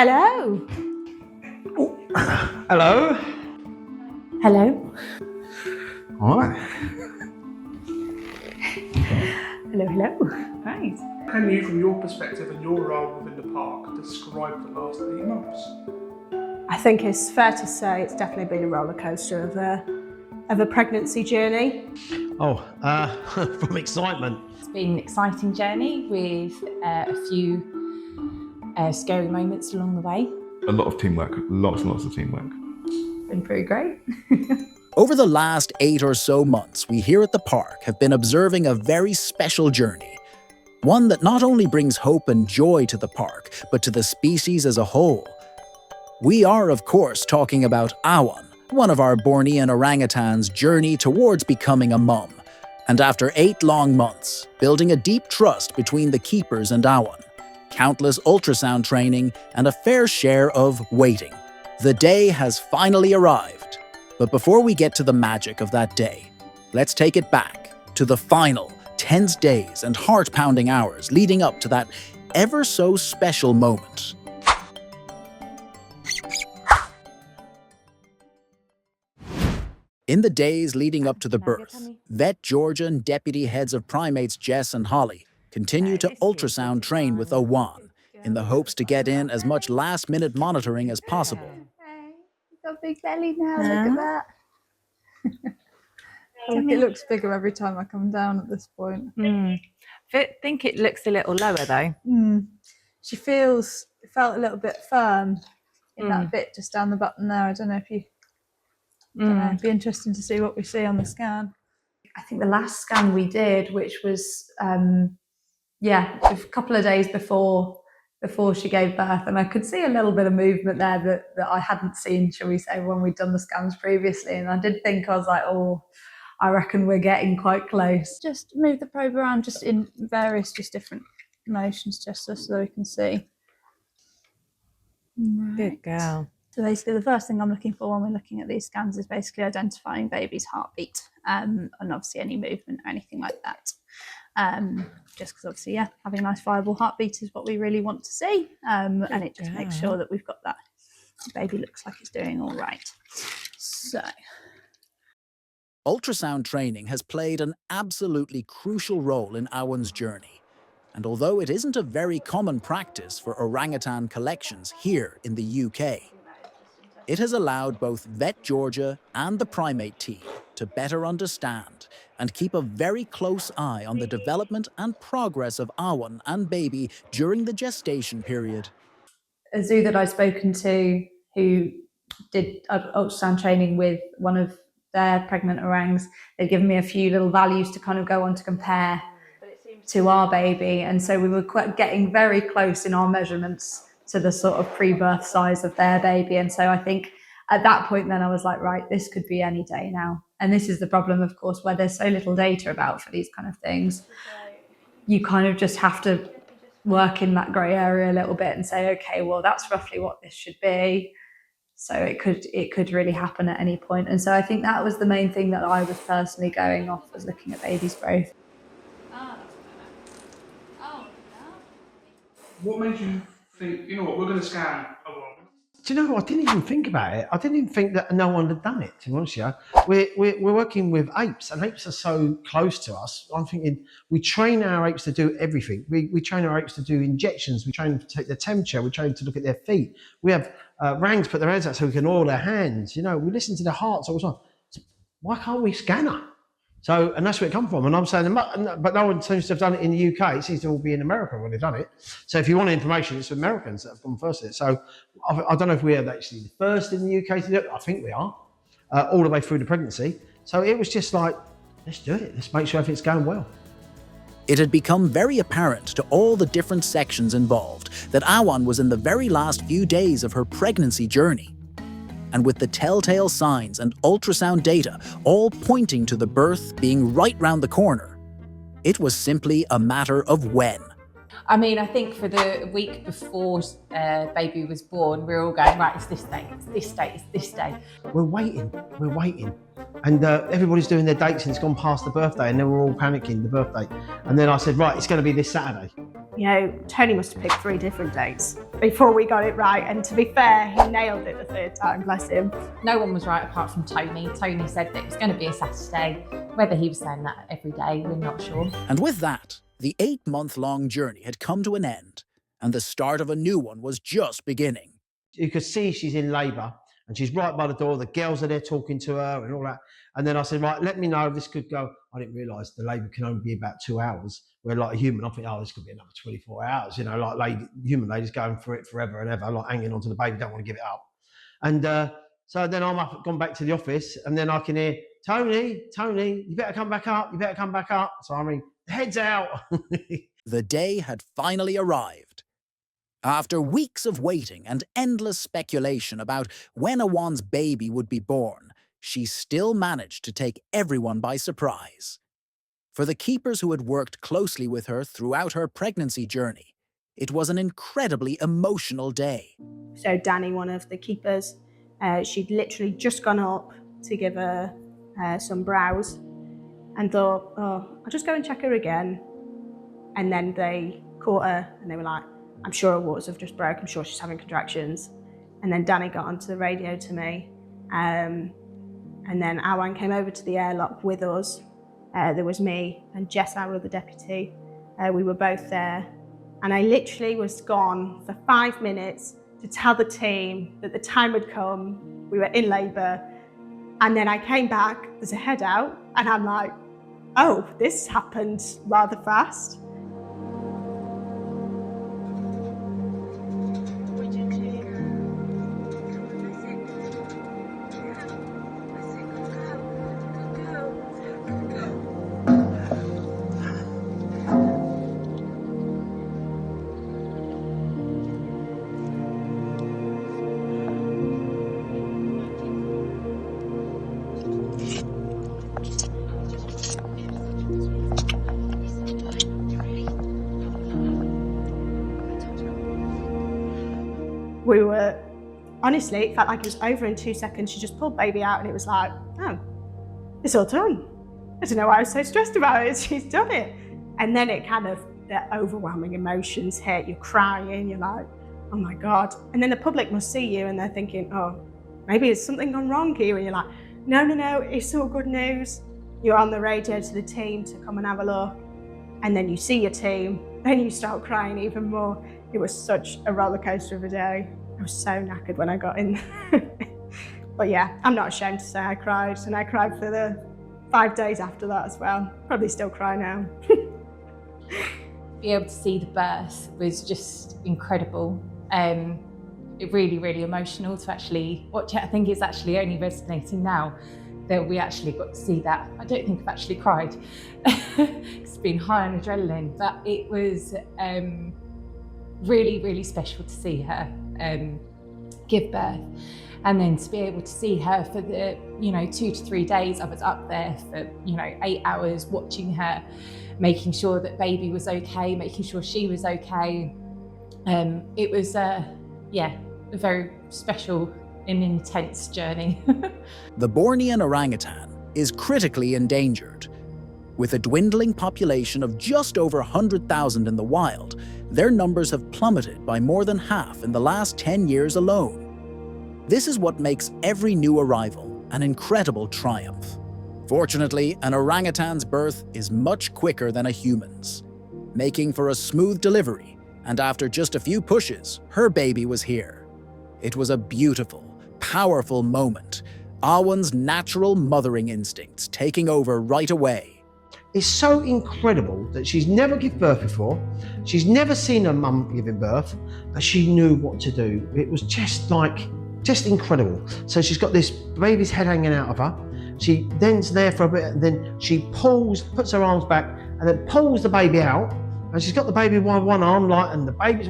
Hello. Oh, hello. Hello. All right. Hello, hello. Right. Can you, from your perspective and your role within the park, describe the last 8 months? I think it's fair to say it's definitely been a roller coaster of a pregnancy journey. Oh, from excitement. It's been an exciting journey with a few scary moments along the way. A lot of teamwork, lots and lots of teamwork. Been pretty great. Over the last 8 or so months, we here at the park have been observing a very special journey. One that not only brings hope and joy to the park, but to the species as a whole. We are, of course, talking about Awan, one of our Bornean orangutans' journey towards becoming a mum. And after 8 long months, building a deep trust between the keepers and Awan, countless ultrasound training, and a fair share of waiting, the day has finally arrived. But before we get to the magic of that day, let's take it back to the final tense days and heart-pounding hours leading up to that ever-so-special moment. In the days leading up to the birth, Vet Georgia and deputy heads of primates Jess and Holly continue to ultrasound train with Awan in the hopes to get in as much last-minute monitoring as possible. You've got a big belly now, look at that. It looks bigger every time I come down at this point. I think it looks a little lower though. She felt a little bit firm in that bit just down the button there. I don't know if you... It'd be interesting to see what we see on the scan. I think the last scan we did, which was a couple of days before she gave birth, and I could see a little bit of movement there that I hadn't seen, shall we say, when we'd done the scans previously. And I did think, I was like, oh, I reckon we're getting quite close. Just move the probe around just in various different motions just so we can see. Right. Good girl. So basically the first thing I'm looking for when we're looking at these scans is basically identifying baby's heartbeat and obviously any movement or anything like that. Just because obviously, having a nice viable heartbeat is what we really want to see. And it just makes sure that we've got that. The baby looks like it's doing all right. So. Ultrasound training has played an absolutely crucial role in Awan's journey. And although it isn't a very common practice for orangutan collections here in the UK, it has allowed both Vet Georgia and the primate team to better understand and keep a very close eye on the development and progress of Awan and baby during the gestation period. A zoo that I've spoken to who did ultrasound training with one of their pregnant orangs, they'd given me a few little values to kind of go on to compare to our baby. And so we were getting very close in our measurements to the sort of pre-birth size of their baby. And so I think at that point then I was like, right, this could be any day now. And this is the problem, of course, where there's so little data about for these kind of things. You kind of just have to work in that grey area a little bit and say, okay, well, that's roughly what this should be. So it could really happen at any point. And so I think that was the main thing that I was personally going off, was looking at baby's growth. What made you think, you know what, we're going to scan Awan? Do you know, I didn't even think about it. I didn't even think that no one had done it, to be honest with you. We're working with apes, and apes are so close to us. I'm thinking we train our apes to do everything. We train our apes to do injections. We train them to take their temperature. We train them to look at their feet. We have rangs put their heads out so we can oil their hands. You know, we listen to their hearts all the time. So why can't we scan her? So, and that's where it comes from. And I'm saying, but no one seems to have done it in the UK. It seems to all be in America when they've done it. So if you want information, it's Americans that have gone first at it. So I don't know if we are actually the first in the UK to do it. I think we are, all the way through the pregnancy. So it was just like, let's do it. Let's make sure everything's going well. It had become very apparent to all the different sections involved that Awan was in the very last few days of her pregnancy journey. And with the telltale signs and ultrasound data all pointing to the birth being right round the corner, it was simply a matter of when. I mean, I think for the week before baby was born, we were all going, right, it's this day, it's this day, it's this day. We're waiting. And everybody's doing their dates and it's gone past the birthday and then we're all panicking, the birthday. And then I said, right, it's going to be this Saturday. You know, Tony must have picked 3 different dates before we got it right. And to be fair, he nailed it the 3rd time, bless him. No one was right apart from Tony. Tony said that it was going to be a Saturday. Whether he was saying that every day, we're not sure. And with that, the 8-month-long journey had come to an end, and the start of a new one was just beginning. You could see she's in labour and she's right by the door. The girls are there talking to her and all that. And then I said, right, let me know, this could go. I didn't realise the labour can only be about 2 hours. Where like a human, I think, oh, this could be another 24 hours. You know, like human ladies going for it forever and ever, like hanging onto the baby, don't want to give it up. And so then I'm up, gone back to the office, and then I can hear, Tony, you better come back up, you better come back up. So I mean, heads out. The day had finally arrived. After weeks of waiting and endless speculation about when Awan's baby would be born, she still managed to take everyone by surprise. For the keepers who had worked closely with her throughout her pregnancy journey, it was an incredibly emotional day. So Danny, one of the keepers, she'd literally just gone up to give her some browse and thought, oh, I'll just go and check her again. And then they caught her and they were like, I'm sure her waters have just broke, I'm sure she's having contractions. And then Danny got onto the radio to me. And then Awan came over to the airlock with us. There was me and Jess, our other deputy. We were both there. And I literally was gone for 5 minutes to tell the team that the time had come, we were in labour. And then I came back, there's a head out, and I'm like, oh, this happened rather fast. We were, honestly, it felt like it was over in 2 seconds. She just pulled baby out and it was like, oh, it's all done. I don't know why I was so stressed about it. She's done it. And then it kind of, the overwhelming emotions hit. You're crying, you're like, oh my God. And then the public must see you and they're thinking, oh, maybe there's something gone wrong here. And you're like, no, it's all good news. You're on the radio to the team to come and have a look. And then you see your team, then you start crying even more. It was such a roller coaster of a day. I was so knackered when I got in. But yeah, I'm not ashamed to say I cried, and I cried for the 5 days after that as well. Probably still cry now. Be able to see the birth was just incredible. It really emotional to actually watch it. I think it's actually only resonating now that we actually got to see that. I don't think I've actually cried. It's been high on adrenaline, but it was really special to see her give birth, and then to be able to see her for the 2 to 3 days. I was up there for 8 hours watching her, making sure that baby was okay, making sure she was okay. It was a very special and intense journey. The Bornean orangutan is critically endangered. With a dwindling population of just over 100,000 in the wild, their numbers have plummeted by more than half in the last 10 years alone. This is what makes every new arrival an incredible triumph. Fortunately, an orangutan's birth is much quicker than a human's, making for a smooth delivery, and after just a few pushes, her baby was here. It was a beautiful, powerful moment, Awan's natural mothering instincts taking over right away. It's so incredible that she's never given birth before. She's never seen her mum giving birth, but she knew what to do. It was just incredible. So she's got this baby's head hanging out of her. She then's there for a bit, and then she puts her arms back, and then pulls the baby out. And she's got the baby with one arm, and the baby's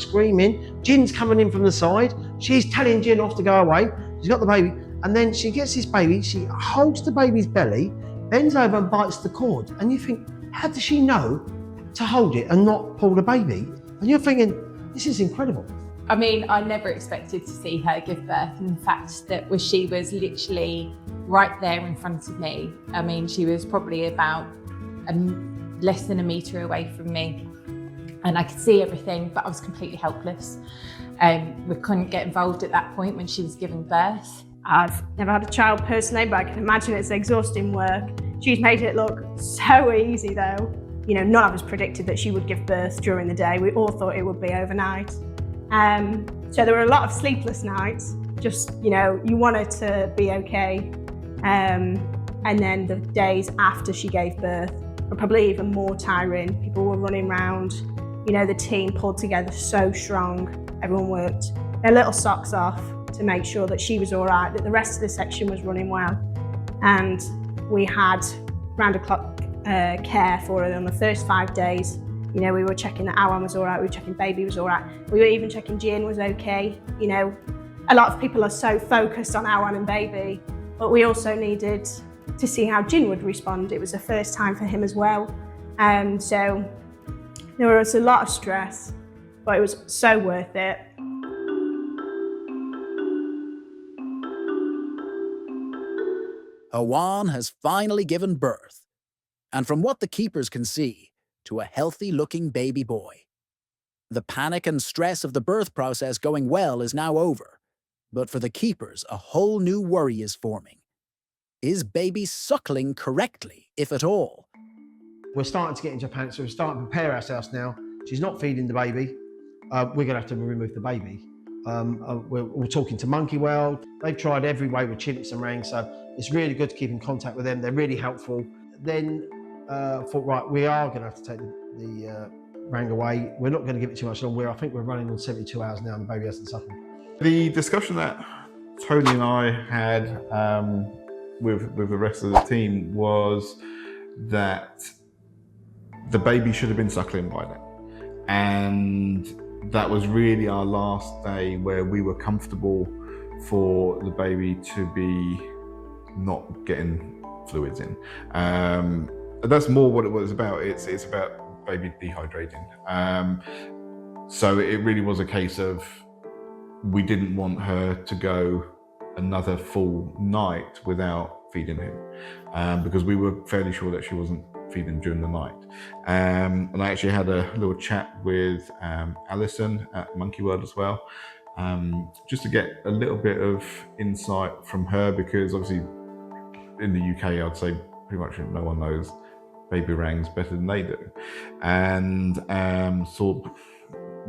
screaming. Jin's coming in from the side. She's telling Jin off to go away. She's got the baby, and then she gets this baby. She holds the baby's belly, bends over and bites the cord. And you think, how does she know to hold it and not pull the baby? And you're thinking, this is incredible. I mean, I never expected to see her give birth, and the fact that she was literally right there in front of me. I mean, she was probably about less than a metre away from me. and I could see everything, but I was completely helpless. We couldn't get involved at that point when she was giving birth. I've never had a child personally, but I can imagine it's exhausting work. She's made it look so easy though. You know, none of us predicted that she would give birth during the day. We all thought it would be overnight. So there were a lot of sleepless nights. Just, you know, you wanted to be okay. And then the days after she gave birth were probably even more tiring. People were running around. You know, the team pulled together so strong. Everyone worked their little socks off to make sure that she was all right, that the rest of the section was running well. And we had round-the-clock care for her on the first 5 days. You know, we were checking that Awan was all right, we were checking baby was all right. We were even checking Jin was okay. You know, a lot of people are so focused on Awan and baby, but we also needed to see how Jin would respond. It was the first time for him as well. So there was a lot of stress, but it was so worth it. Awan has finally given birth, and from what the keepers can see, to a healthy-looking baby boy. The panic and stress of the birth process going well is now over, but for the keepers, a whole new worry is forming. Is baby suckling correctly, if at all? We're starting to get into panic, so we're starting to prepare ourselves now. She's not feeding the baby. We're going to have to remove the baby. We're talking to Monkey World. They've tried every way with chimps and rangs, so it's really good to keep in contact with them. They're really helpful. Then thought, right, we are going to have to take the rang away. We're not going to give it too much longer. I think we're running on 72 hours now and the baby hasn't suckled. The discussion that Tony and I had with the rest of the team was that the baby should have been suckling by then. And that was really our last day where we were comfortable for the baby to be not getting fluids in. That's more what it was about. It's about baby dehydrating. So it really was a case of we didn't want her to go another full night without feeding him, because we were fairly sure that she wasn't feeding during the night. And I actually had a little chat with Alison at Monkey World as well, just to get a little bit of insight from her, because obviously in the UK I'd say pretty much no one knows baby rangs better than they do. And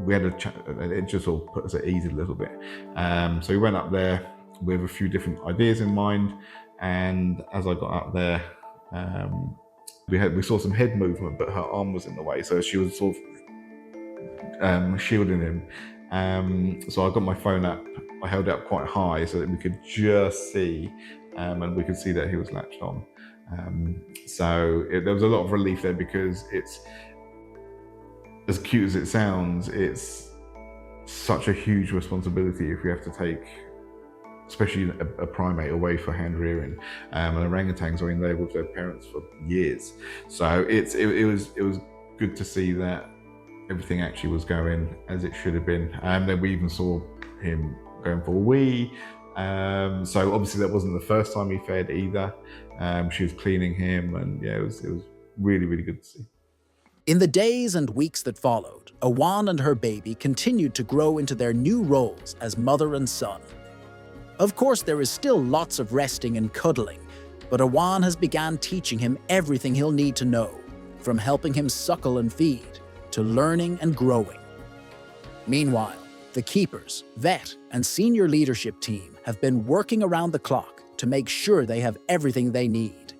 we had a chat, it just sort of put us at ease a little bit. So we went up there with a few different ideas in mind, and as I got up there, we saw some head movement, but her arm was in the way, so she was sort of shielding him. So I got my phone up, I held it up quite high so that we could just see, and we could see that he was latched on. There was a lot of relief there, because it's, as cute as it sounds, it's such a huge responsibility if we have to take, especially a primate, away for hand rearing. And orangutans are in there with their parents for years. So it was good to see that everything actually was going as it should have been. And then we even saw him going for a wee. So obviously that wasn't the first time he fed either. She was cleaning him, and yeah, it was really, really good to see. In the days and weeks that followed, Awan and her baby continued to grow into their new roles as mother and son. Of course, there is still lots of resting and cuddling, but Awan has begun teaching him everything he'll need to know, from helping him suckle and feed, to learning and growing. Meanwhile, the keepers, vet, and senior leadership team have been working around the clock to make sure they have everything they need.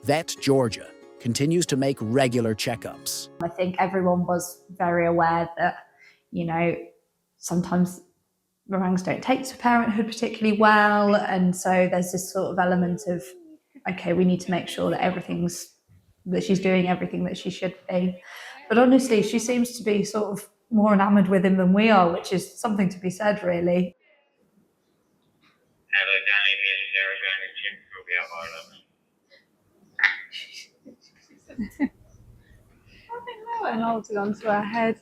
Vet Georgia continues to make regular checkups. I think everyone was very aware that, you know, sometimes orangs don't take to parenthood particularly well, and so there's this sort of element of, okay, we need to make sure that she's doing everything that she should be. But honestly, she seems to be sort of more enamoured with him than we are, which is something to be said, really. Hello, Danny. Me and Sarah going to gym will be out by 11. I think that and holding on to her head.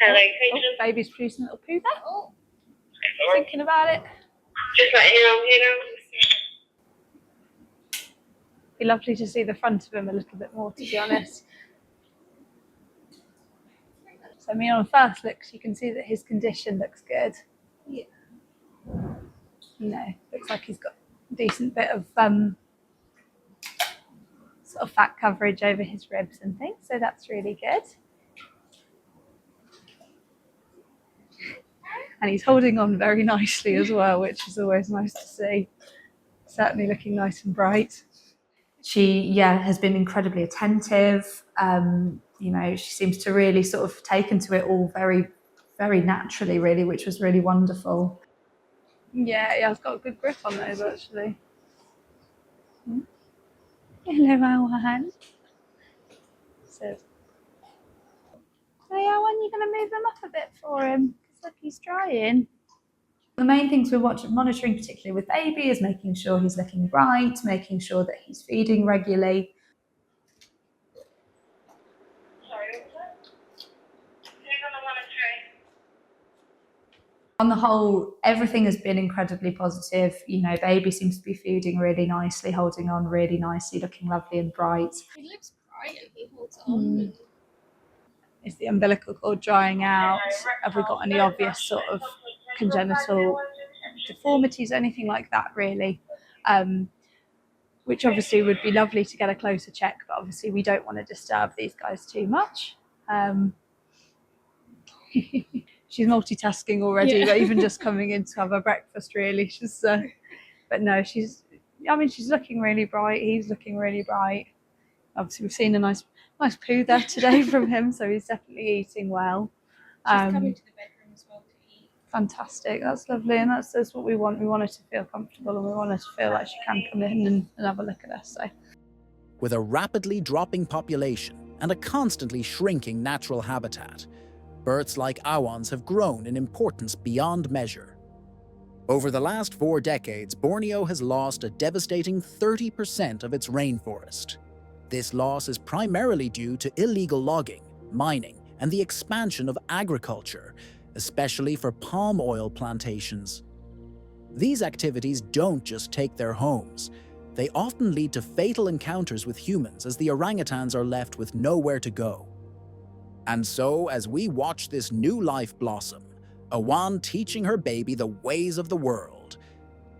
Hello, Oh, baby's producing a little poo there. Oh, thinking about it. just letting you know. Be lovely to see the front of him a little bit more, to be honest. So I mean, on first looks, you can see that his condition looks good. Yeah. No, looks like he's got a decent bit of sort of fat coverage over his ribs and things, so that's really good. And he's holding on very nicely as well, which is always nice to see. Certainly looking nice and bright. She, has been incredibly attentive. You know, she seems to really sort of taken to it all very, very naturally, really, which was really wonderful. Yeah, he has got a good grip on those, actually. Hello, Awan. So, hey, Awan, you're going to move them up a bit for him? Because look, he's drying. The main things we're monitoring, particularly with baby, is making sure he's looking bright, making sure that he's feeding regularly. Sorry, what was that? Who's on the monitoring? On the whole, everything has been incredibly positive. You know, baby seems to be feeding really nicely, holding on really nicely, looking lovely and bright. He looks bright and he holds on. Is the umbilical cord drying out? Have we got any obvious sort of congenital deformities, anything like that, really? Which obviously would be lovely to get a closer check, but obviously we don't want to disturb these guys too much. She's multitasking already, but even just coming in to have her breakfast, really. She's, but no, she's looking really bright. He's looking really bright. Obviously, we've seen a nice poo there today from him, so he's definitely eating well. She's coming to the bedroom as well to eat. Fantastic, that's lovely, and that's what we want. We want her to feel comfortable, and we want her to feel like she can come in and have a look at us. So, With a rapidly dropping population and a constantly shrinking natural habitat, births like Awan's have grown in importance beyond measure. Over the last 4 decades, Borneo has lost a devastating 30% of its rainforest. This loss is primarily due to illegal logging, mining, and the expansion of agriculture, especially for palm oil plantations. These activities don't just take their homes. They often lead to fatal encounters with humans as the orangutans are left with nowhere to go. And so, as we watch this new life blossom, Awan teaching her baby the ways of the world,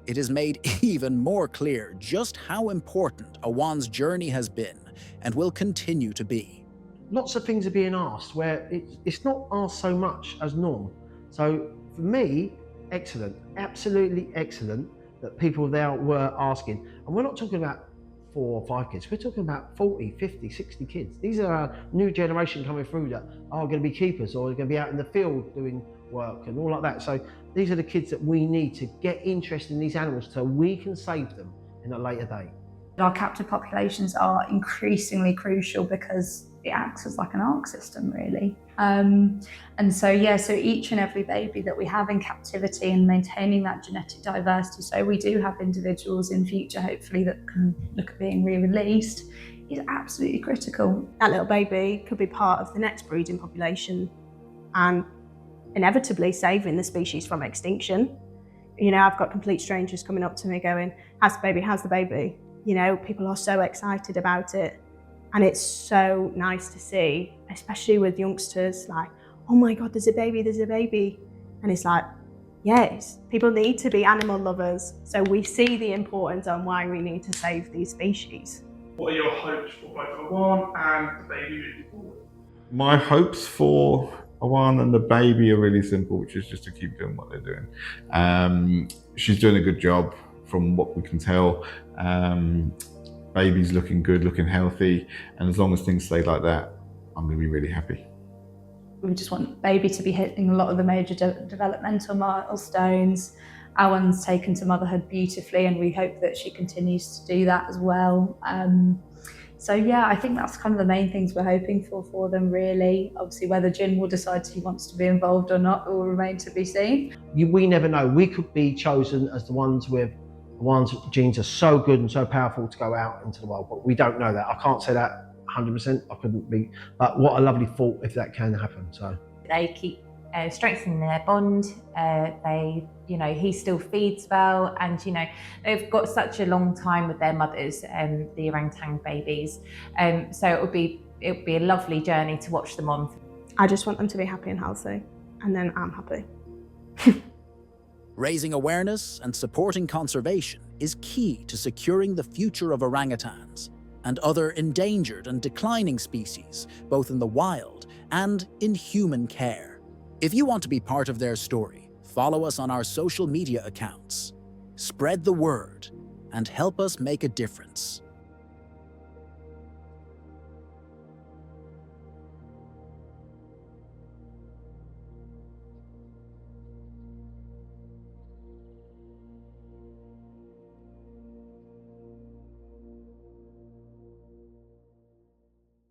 it is made even more clear just how important Awan's journey has been and will continue to be. Lots of things are being asked where it's not asked so much as norm. So for me, excellent, absolutely excellent that people there were asking. And we're not talking about 4 or 5 kids, we're talking about 40, 50, 60 kids. These are our new generation coming through that are going to be keepers or are going to be out in the field doing work and all like that. So these are the kids that we need to get interested in these animals so we can save them in a later date. Our captive populations are increasingly crucial because it acts as like an ARC system, really. And so each and every baby that we have in captivity and maintaining that genetic diversity, so we do have individuals in future, hopefully, that can look at being re-released, is absolutely critical. That little baby could be part of the next breeding population and inevitably saving the species from extinction. You know, I've got complete strangers coming up to me going, how's the baby, how's the baby? You know, people are so excited about it. And it's so nice to see, especially with youngsters, like, oh my God, there's a baby, there's a baby. And it's like, yes, people need to be animal lovers. So we see the importance on why we need to save these species. What are your hopes for both Awan and the baby moving forward? My hopes for Awan and the baby are really simple, which is just to keep doing what they're doing. She's doing a good job from what we can tell. Baby's looking good, looking healthy, and as long as things stay like that, I'm going to be really happy. We just want baby to be hitting a lot of the major developmental milestones. Awan's taken to motherhood beautifully, and we hope that she continues to do that as well. I think that's kind of the main things we're hoping for them, really. Obviously, whether Jin will decide he wants to be involved or not will remain to be seen. We never know. We could be chosen as the ones with one's genes are so good and so powerful to go out into the world, but we don't know that. I can't say that 100%. I couldn't be, but what a lovely thought if that can happen. So they keep strengthening their bond. He still feeds well, and they've got such a long time with their mothers, the orangutan babies. So it would be a lovely journey to watch them on. I just want them to be happy and healthy, and then I'm happy. Raising awareness and supporting conservation is key to securing the future of orangutans and other endangered and declining species, both in the wild and in human care. If you want to be part of their story, follow us on our social media accounts. Spread the word and help us make a difference.